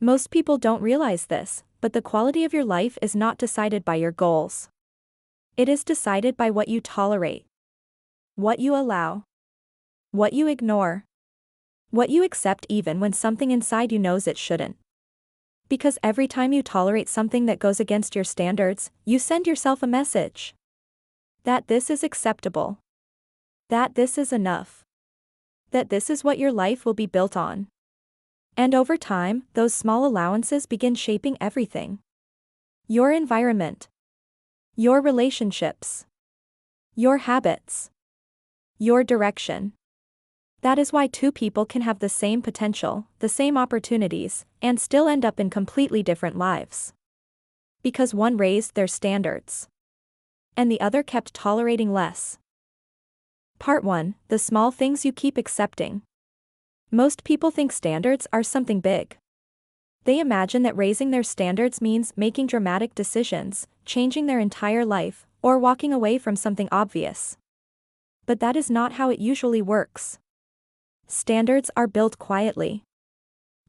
Most people don't realize this, but the quality of your life is not decided by your goals. It is decided by what you tolerate, what you allow, what you ignore, what you accept even when something inside you knows it shouldn't. Because every time you tolerate something that goes against your standards, you send yourself a message that this is acceptable, that this is enough, that this is what your life will be built on. And over time, those small allowances begin shaping everything. Your environment, your relationships, your habits, your direction. That is why two people can have the same potential, the same opportunities, and still end up in completely different lives. Because one raised their standards, and the other kept tolerating less. Part 1: The small things you keep accepting. Most people think standards are something big. They imagine that raising their standards means making dramatic decisions, changing their entire life, or walking away from something obvious. But that is not how it usually works. Standards are built quietly.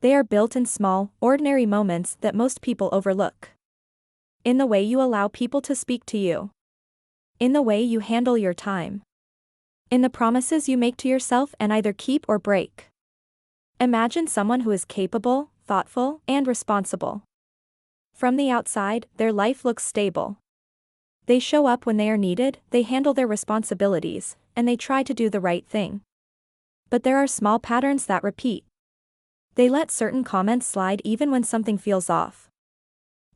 They are built in small, ordinary moments that most people overlook. In the way you allow people to speak to you. In the way you handle your time. In the promises you make to yourself and either keep or break. Imagine someone who is capable, thoughtful, and responsible. From the outside, their life looks stable. They show up when they are needed, they handle their responsibilities, and they try to do the right thing. But there are small patterns that repeat. They let certain comments slide even when something feels off.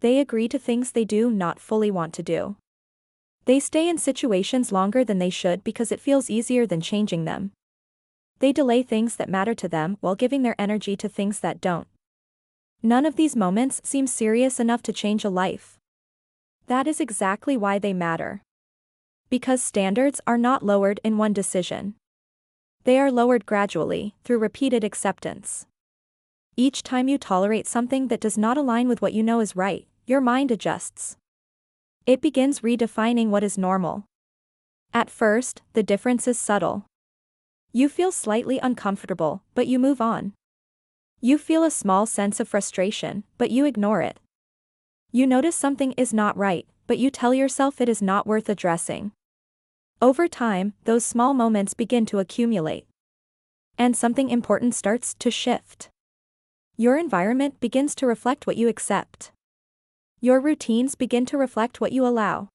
They agree to things they do not fully want to do. They stay in situations longer than they should because it feels easier than changing them. They delay things that matter to them while giving their energy to things that don't. None of these moments seem serious enough to change a life. That is exactly why they matter. Because standards are not lowered in one decision. They are lowered gradually, through repeated acceptance. Each time you tolerate something that does not align with what you know is right, your mind adjusts. It begins redefining what is normal. At first, the difference is subtle. You feel slightly uncomfortable, but you move on. You feel a small sense of frustration, but you ignore it. You notice something is not right, but you tell yourself it is not worth addressing. Over time, those small moments begin to accumulate. And something important starts to shift. Your environment begins to reflect what you accept. Your routines begin to reflect what you allow.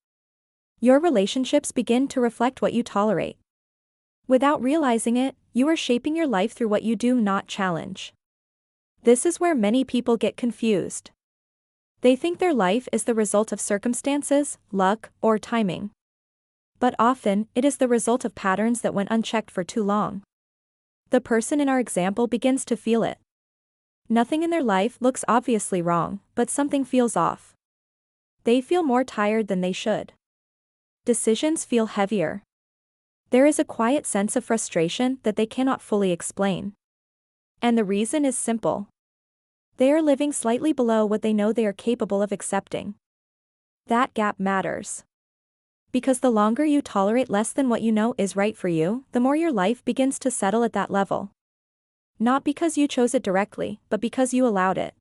Your relationships begin to reflect what you tolerate. Without realizing it, you are shaping your life through what you do not challenge. This is where many people get confused. They think their life is the result of circumstances, luck, or timing. But often, it is the result of patterns that went unchecked for too long. The person in our example begins to feel it. Nothing in their life looks obviously wrong, but something feels off. They feel more tired than they should. Decisions feel heavier. There is a quiet sense of frustration that they cannot fully explain. And the reason is simple. They are living slightly below what they know they are capable of accepting. That gap matters. Because the longer you tolerate less than what you know is right for you, the more your life begins to settle at that level. Not because you chose it directly, but because you allowed it.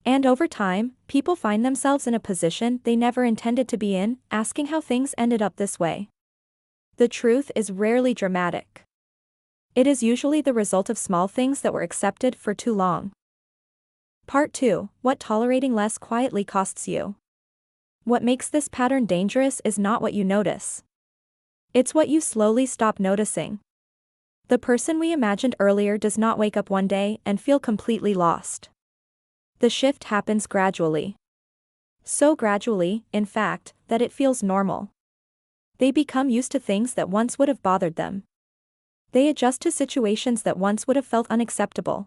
And over time, people find themselves in a position they never intended to be in, asking how things ended up this way. The truth is rarely dramatic. It is usually the result of small things that were accepted for too long. Part 2: What tolerating less quietly costs you. What makes this pattern dangerous is not what you notice. It's what you slowly stop noticing. The person we imagined earlier does not wake up one day and feel completely lost. The shift happens gradually. So gradually, in fact, that it feels normal. They become used to things that once would have bothered them. They adjust to situations that once would have felt unacceptable.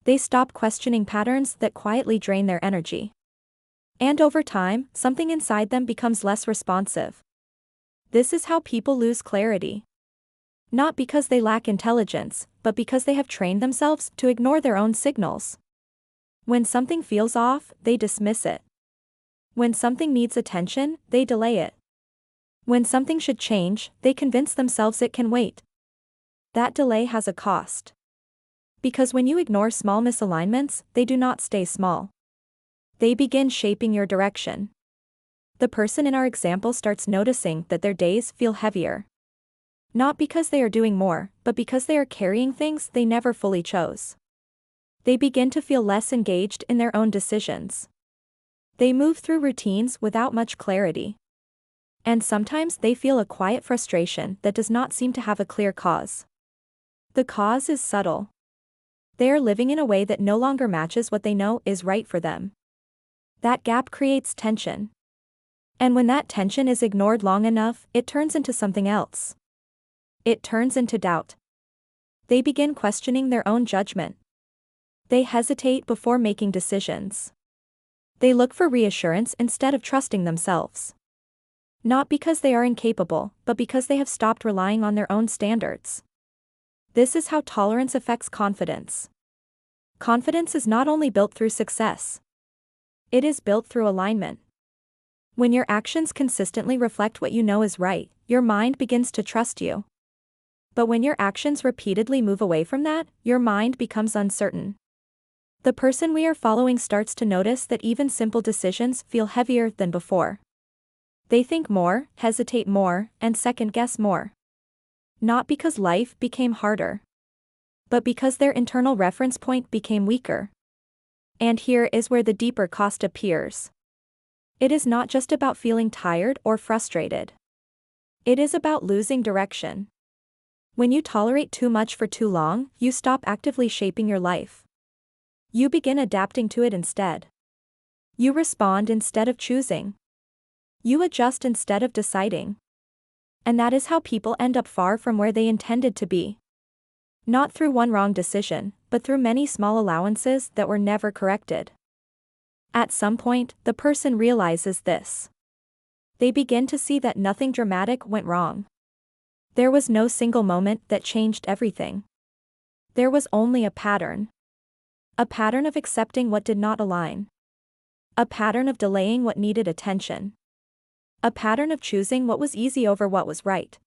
They stop questioning patterns that quietly drain their energy. And over time, something inside them becomes less responsive. This is how people lose clarity. Not because they lack intelligence, but because they have trained themselves to ignore their own signals. When something feels off, they dismiss it. When something needs attention, they delay it. When something should change, they convince themselves it can wait. That delay has a cost. Because when you ignore small misalignments, they do not stay small. They begin shaping your direction. The person in our example starts noticing that their days feel heavier. Not because they are doing more, but because they are carrying things they never fully chose. They begin to feel less engaged in their own decisions. They move through routines without much clarity. And sometimes they feel a quiet frustration that does not seem to have a clear cause. The cause is subtle. They are living in a way that no longer matches what they know is right for them. That gap creates tension. And when that tension is ignored long enough, it turns into something else. It turns into doubt. They begin questioning their own judgment. They hesitate before making decisions. They look for reassurance instead of trusting themselves. Not because they are incapable, but because they have stopped relying on their own standards. This is how tolerance affects confidence. Confidence is not only built through success. It is built through alignment. When your actions consistently reflect what you know is right, your mind begins to trust you. But when your actions repeatedly move away from that, your mind becomes uncertain. The person we are following starts to notice that even simple decisions feel heavier than before. They think more, hesitate more, and second-guess more. Not because life became harder, but because their internal reference point became weaker. And here is where the deeper cost appears. It is not just about feeling tired or frustrated. It is about losing direction. When you tolerate too much for too long, you stop actively shaping your life. You begin adapting to it instead. You respond instead of choosing. You adjust instead of deciding. And that is how people end up far from where they intended to be. Not through one wrong decision, but through many small allowances that were never corrected. At some point, the person realizes this. They begin to see that nothing dramatic went wrong. There was no single moment that changed everything. There was only a pattern. A pattern of accepting what did not align. A pattern of delaying what needed attention. A pattern of choosing what was easy over what was right.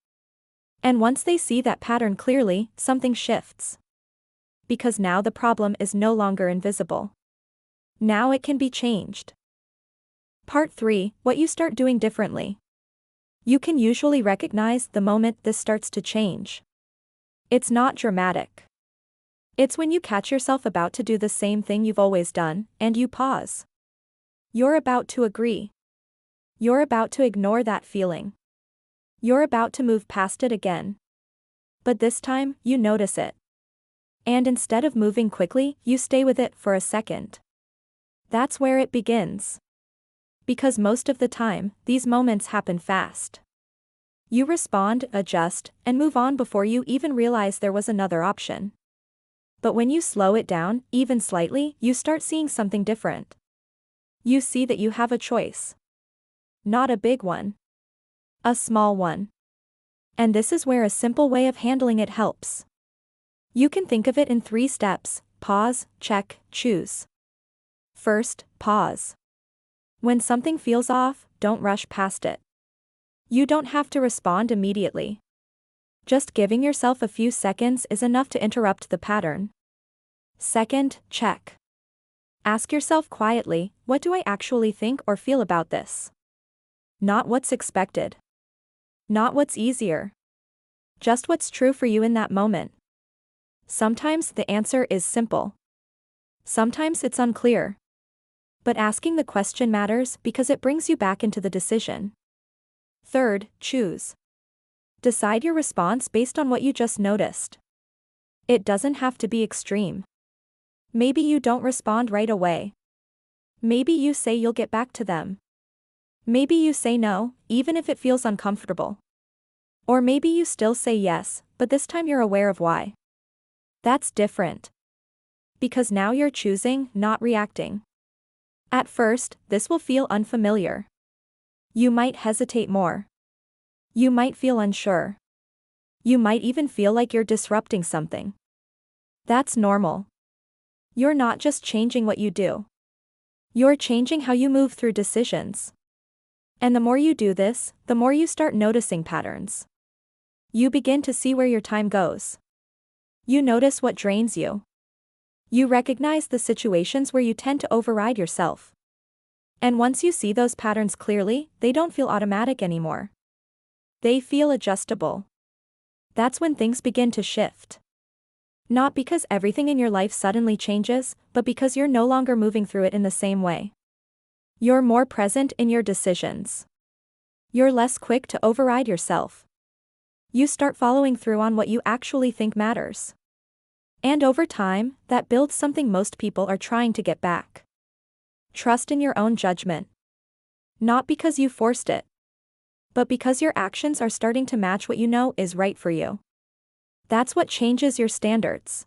And once they see that pattern clearly, something shifts. Because now the problem is no longer invisible. Now it can be changed. Part 3: What you start doing differently. You can usually recognize the moment this starts to change. It's not dramatic. It's when you catch yourself about to do the same thing you've always done, and you pause. You're about to agree. You're about to ignore that feeling. You're about to move past it again. But this time, you notice it. And instead of moving quickly, you stay with it for a second. That's where it begins. Because most of the time, these moments happen fast. You respond, adjust, and move on before you even realize there was another option. But when you slow it down, even slightly, you start seeing something different. You see that you have a choice. Not a big one. A small one. And this is where a simple way of handling it helps. You can think of it in 3 steps: pause, check, choose. First, pause. When something feels off, don't rush past it. You don't have to respond immediately. Just giving yourself a few seconds is enough to interrupt the pattern. Second, check. Ask yourself quietly, what do I actually think or feel about this? Not what's expected. Not what's easier. Just what's true for you in that moment. Sometimes the answer is simple. Sometimes it's unclear. But asking the question matters because it brings you back into the decision. Third, choose. Decide your response based on what you just noticed. It doesn't have to be extreme. Maybe you don't respond right away. Maybe you say you'll get back to them. Maybe you say no, even if it feels uncomfortable. Or maybe you still say yes, but this time you're aware of why. That's different. Because now you're choosing, not reacting. At first, this will feel unfamiliar. You might hesitate more. You might feel unsure. You might even feel like you're disrupting something. That's normal. You're not just changing what you do. You're changing how you move through decisions. And the more you do this, the more you start noticing patterns. You begin to see where your time goes. You notice what drains you. You recognize the situations where you tend to override yourself. And once you see those patterns clearly, they don't feel automatic anymore. They feel adjustable. That's when things begin to shift. Not because everything in your life suddenly changes, but because you're no longer moving through it in the same way. You're more present in your decisions. You're less quick to override yourself. You start following through on what you actually think matters. And over time, that builds something most people are trying to get back. Trust in your own judgment. Not because you forced it, but because your actions are starting to match what you know is right for you. That's what changes your standards.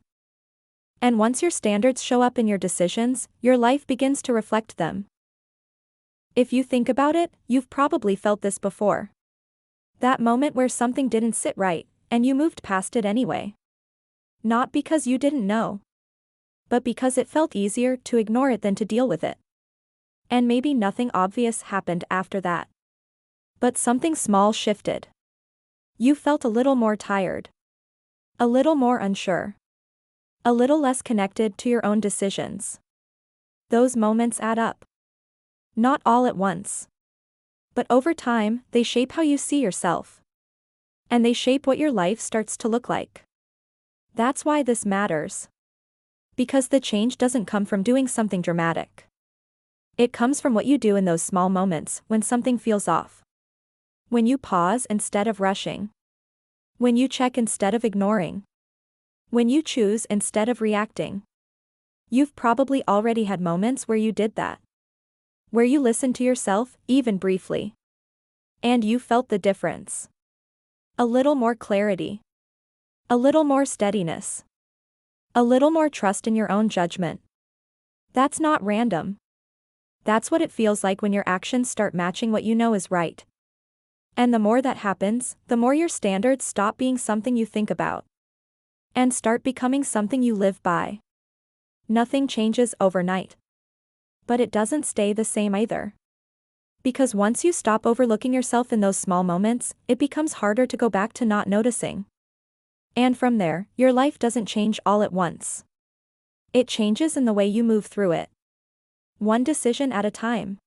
And once your standards show up in your decisions, your life begins to reflect them. If you think about it, you've probably felt this before. That moment where something didn't sit right, and you moved past it anyway. Not because you didn't know, but because it felt easier to ignore it than to deal with it. And maybe nothing obvious happened after that. But something small shifted. You felt a little more tired. A little more unsure. A little less connected to your own decisions. Those moments add up. Not all at once. But over time, they shape how you see yourself. And they shape what your life starts to look like. That's why this matters. Because the change doesn't come from doing something dramatic. It comes from what you do in those small moments when something feels off. When you pause instead of rushing. When you check instead of ignoring. When you choose instead of reacting. You've probably already had moments where you did that. Where you listened to yourself, even briefly. And you felt the difference. A little more clarity. A little more steadiness. A little more trust in your own judgment. That's not random. That's what it feels like when your actions start matching what you know is right. And the more that happens, the more your standards stop being something you think about. And start becoming something you live by. Nothing changes overnight. But it doesn't stay the same either. Because once you stop overlooking yourself in those small moments, it becomes harder to go back to not noticing. And from there, your life doesn't change all at once. It changes in the way you move through it. One decision at a time.